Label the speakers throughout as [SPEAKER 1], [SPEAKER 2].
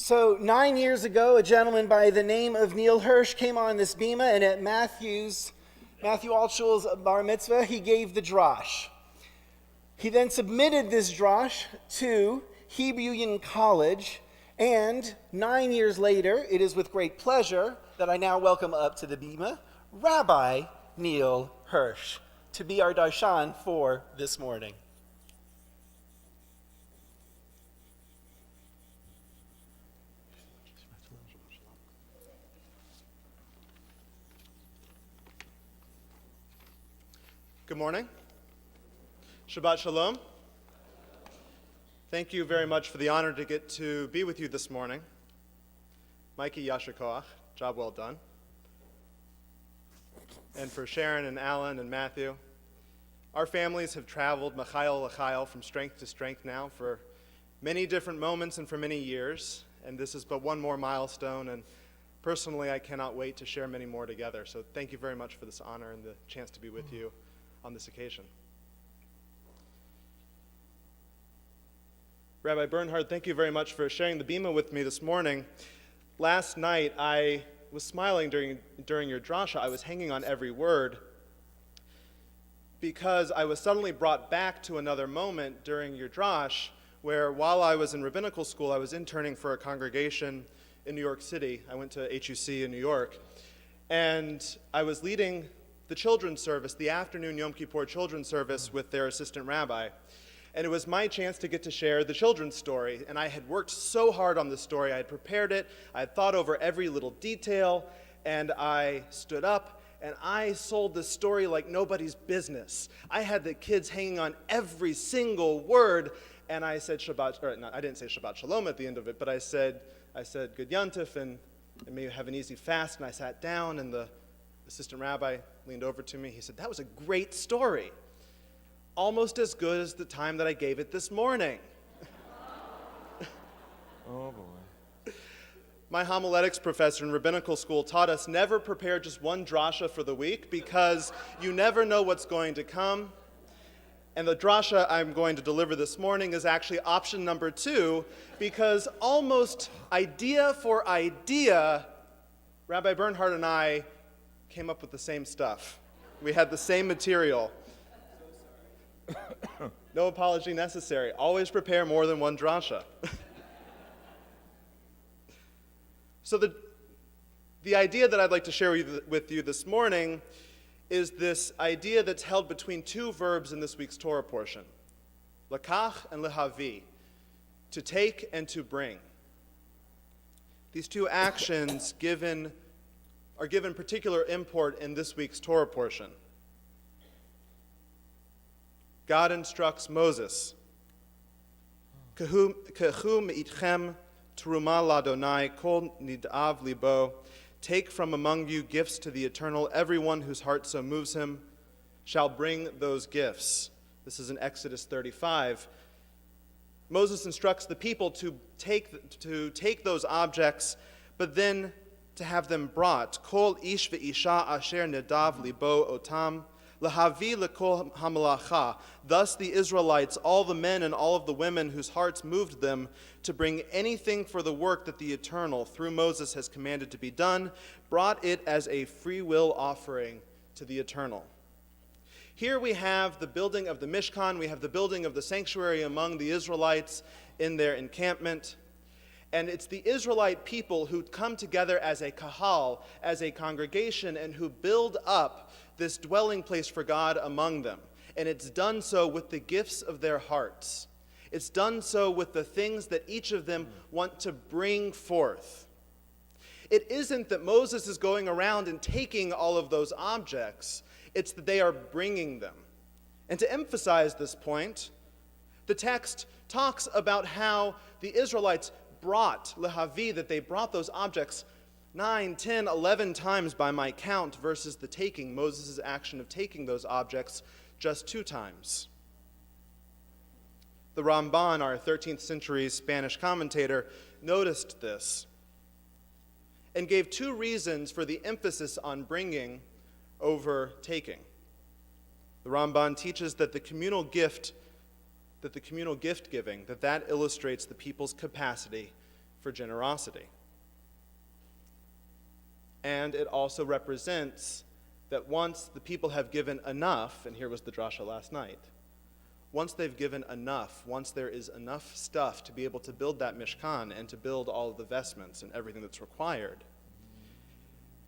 [SPEAKER 1] So 9 years ago, a gentleman by the name of Neil Hirsh came on this bima, and at Matthew Altschul's bar mitzvah, he gave the drosh. He then submitted this drosh to Hebrew Union College, and 9 years later, it is with great pleasure that I now welcome up to the bima Rabbi Neil Hirsh to be our darshan for this morning.
[SPEAKER 2] Good morning. Shabbat Shalom. Thank you very much for the honor to get to be with you this morning. Mikey, Yasher Koach, job well done. And for Sharon and Alan and Matthew. Our families have traveled Machayel L'Chayel from strength to strength now for many different moments and for many years. And this is but one more milestone. And personally, I cannot wait to share many more together. So thank you very much for this honor and the chance to be with you on this occasion. Rabbi Bernhard, thank you very much for sharing the bima with me this morning. Last night, I was smiling during your drasha. I was hanging on every word because I was suddenly brought back to another moment during your drash where while I was in rabbinical school, I was interning for a congregation in New York City. I went to HUC in New York, and I was leading the children's service, the afternoon Yom Kippur children's service with their assistant rabbi. And it was my chance to get to share the children's story. And I had worked so hard on this story. I had prepared it. I had thought over every little detail. And I stood up and I sold this story like nobody's business. I had the kids hanging on every single word. And I said I didn't say Shabbat Shalom at the end of it, but I said Good Yantif and may you have an easy fast. And I sat down and the assistant rabbi leaned over to me. He said, "That was a great story. Almost as good as the time that I gave it this morning."
[SPEAKER 3] Oh boy.
[SPEAKER 2] My homiletics professor in rabbinical school taught us never prepare just one drasha for the week because you never know what's going to come. And the drasha I'm going to deliver this morning is actually option number 2 because almost idea for idea, Rabbi Bernhard and I came up with the same stuff. We had the same material. No apology necessary. Always prepare more than one drasha. So the idea that I'd like to share with you this morning is this idea that's held between two verbs in this week's Torah portion, lakach and lehavi, to take and to bring. These two actions are given particular import in this week's Torah portion. God instructs Moses, "Kehu me'itchem teruma ladonai kol nidav libo." Take from among you gifts to the Eternal. Everyone whose heart so moves him shall bring those gifts. This is in Exodus 35. Moses instructs the people to take those objects, but then to have them brought. Kol ish ve'isha asher nidav libo otam. Lahavi lekol hamalacha. Thus the Israelites, all the men and all of the women whose hearts moved them to bring anything for the work that the Eternal, through Moses, has commanded to be done, brought it as a free will offering to the Eternal. Here we have the building of the Mishkan, we have the building of the sanctuary among the Israelites in their encampment. And it's the Israelite people who come together as a kahal, as a congregation, and who build up this dwelling place for God among them. And it's done so with the gifts of their hearts. It's done so with the things that each of them want to bring forth. It isn't that Moses is going around and taking all of those objects. It's that they are bringing them. And to emphasize this point, the text talks about how the Israelites brought lehavi, that they brought those objects 9, 10, 11 times by my count versus the taking, Moses' action of taking those objects just 2 times. The Ramban, our 13th century Spanish commentator, noticed this and gave 2 reasons for the emphasis on bringing over taking. The Ramban teaches that the communal gift giving, that illustrates the people's capacity for generosity. And it also represents that once the people have given enough, and here was the drasha last night, once they've given enough, once there is enough stuff to be able to build that Mishkan and to build all of the vestments and everything that's required,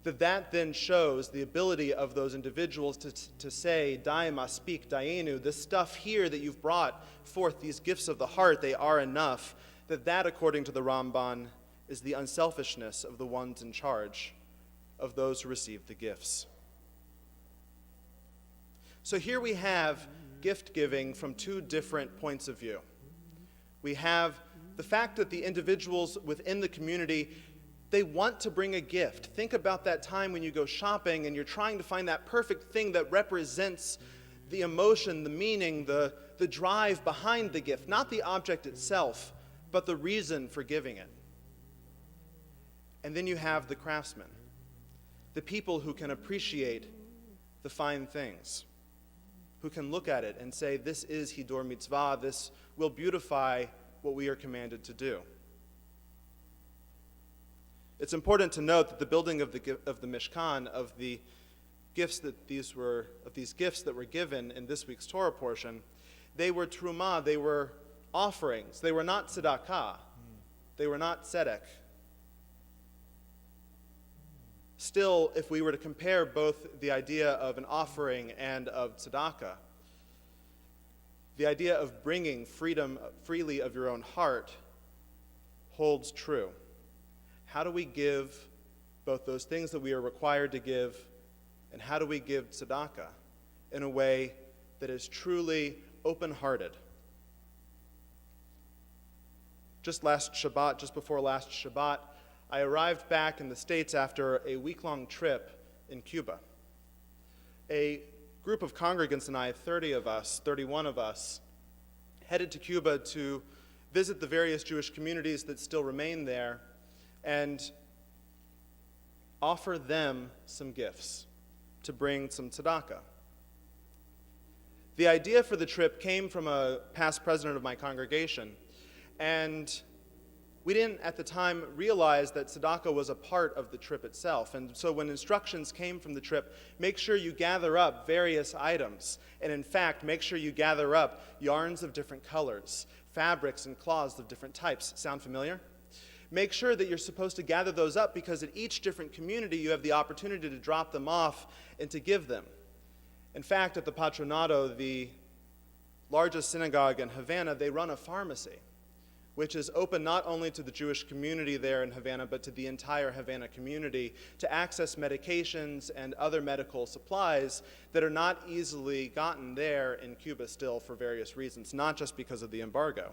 [SPEAKER 2] that then shows the ability of those individuals to say, Dai maspik dayenu, this stuff here that you've brought forth, these gifts of the heart, they are enough, that according to the Ramban, is the unselfishness of the ones in charge of those who receive the gifts. So here we have gift giving from two different points of view. We have the fact that the individuals within the community, they want to bring a gift. Think about that time when you go shopping and you're trying to find that perfect thing that represents the emotion, the meaning, the drive behind the gift, not the object itself, but the reason for giving it. And then you have the craftsmen, the people who can appreciate the fine things, who can look at it and say, this is Hidur Mitzvah, this will beautify what we are commanded to do. It's important to note that the building of the Mishkan, of the gifts that these gifts that were given in this week's Torah portion, they were truma, they were offerings. They were not tzedakah. They were not tzedek. Still, if we were to compare both the idea of an offering and of tzedakah, the idea of bringing freedom freely of your own heart holds true. How do we give both those things that we are required to give, and how do we give tzedakah in a way that is truly open-hearted? Just before last Shabbat, I arrived back in the States after a week-long trip in Cuba. A group of congregants and I, 31 of us, headed to Cuba to visit the various Jewish communities that still remain there and offer them some gifts to bring some tzedakah. The idea for the trip came from a past president of my congregation, and we didn't at the time realize that tzedakah was a part of the trip itself. And so when instructions came from the trip, make sure you gather up various items. And in fact, make sure you gather up yarns of different colors, fabrics and cloths of different types. Sound familiar? Make sure that you're supposed to gather those up because at each different community you have the opportunity to drop them off and to give them. In fact, at the Patronato, the largest synagogue in Havana, they run a pharmacy, which is open not only to the Jewish community there in Havana, but to the entire Havana community to access medications and other medical supplies that are not easily gotten there in Cuba still for various reasons, not just because of the embargo.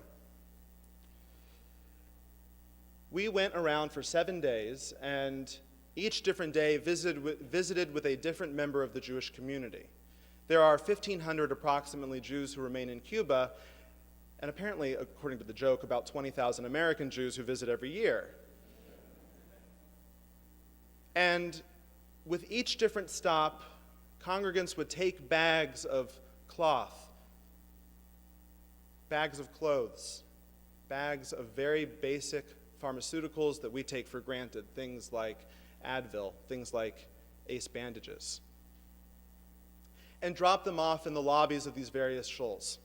[SPEAKER 2] We went around for 7 days, and each different day visited with a different member of the Jewish community. There are 1,500 approximately Jews who remain in Cuba, and apparently, according to the joke, about 20,000 American Jews who visit every year. And with each different stop, congregants would take bags of cloth, bags of clothes, bags of very basic pharmaceuticals that we take for granted, things like Advil, things like Ace bandages, and drop them off in the lobbies of these various shuls.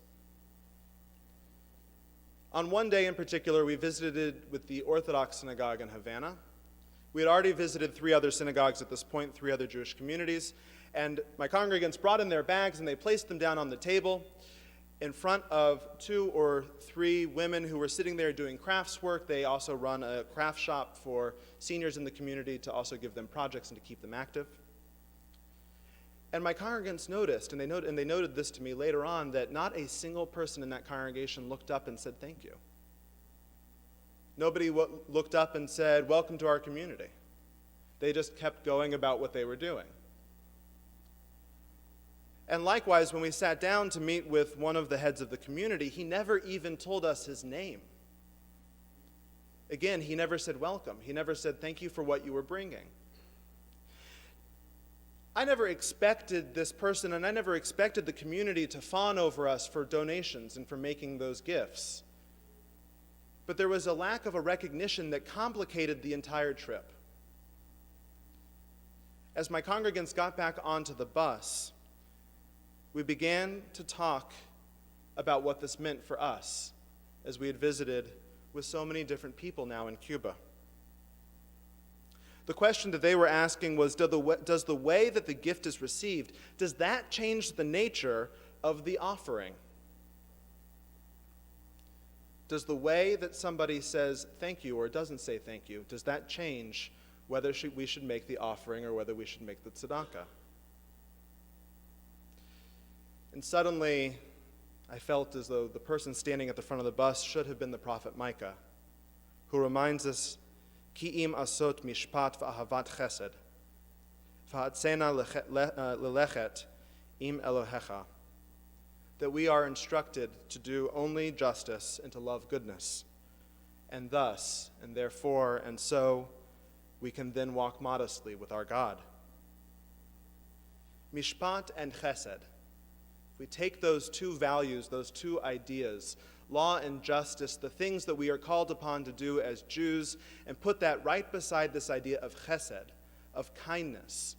[SPEAKER 2] On one day in particular, we visited with the Orthodox synagogue in Havana. We had already visited 3 other synagogues at this point, 3 other Jewish communities, and my congregants brought in their bags and they placed them down on the table in front of 2 or 3 women who were sitting there doing crafts work. They also run a craft shop for seniors in the community to also give them projects and to keep them active. And my congregants noticed, and they noted this to me later on, that not a single person in that congregation looked up and said thank you. Nobody looked up and said, welcome to our community. They just kept going about what they were doing. And likewise, when we sat down to meet with one of the heads of the community, he never even told us his name. Again, he never said welcome. He never said thank you for what you were bringing. I never expected this person, and I never expected the community to fawn over us for donations and for making those gifts. but there was a lack of a recognition that complicated the entire trip. As my congregants got back onto the bus, we began to talk about what this meant for us as we had visited with so many different people now in Cuba. The question that they were asking was, does the way that the gift is received, does that change the nature of the offering? Does the way that somebody says thank you or doesn't say thank you, does that change whether we should make the offering or whether we should make the tzedakah? And suddenly, I felt as though the person standing at the front of the bus should have been the prophet Micah, who reminds us, Ki im asot mishpat v'ahavat chesed, v'hatzena lelechet im Elohecha, that we are instructed to do only justice and to love goodness. And thus, and therefore, and so, we can then walk modestly with our God. Mishpat and chesed. If we take those two values, those two ideas, law and justice, the things that we are called upon to do as Jews, and put that right beside this idea of chesed, of kindness,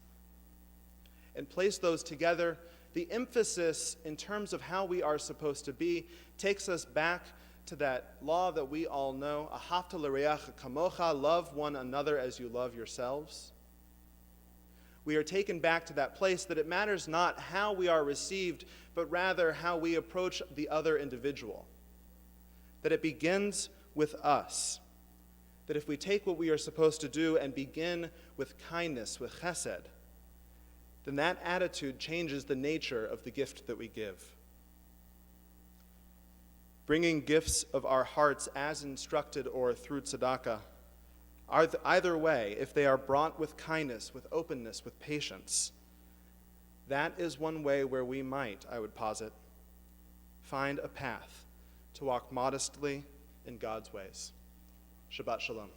[SPEAKER 2] and place those together, the emphasis in terms of how we are supposed to be takes us back to that law that we all know, ahavta l'reacha kamocha, love one another as you love yourselves. We are taken back to that place that it matters not how we are received, but rather how we approach the other individual. That it begins with us. That if we take what we are supposed to do and begin with kindness, with chesed, then that attitude changes the nature of the gift that we give. Bringing gifts of our hearts as instructed or through tzedakah, either way, if they are brought with kindness, with openness, with patience, that is one way where we might, I would posit, find a path to walk modestly in God's ways. Shabbat Shalom.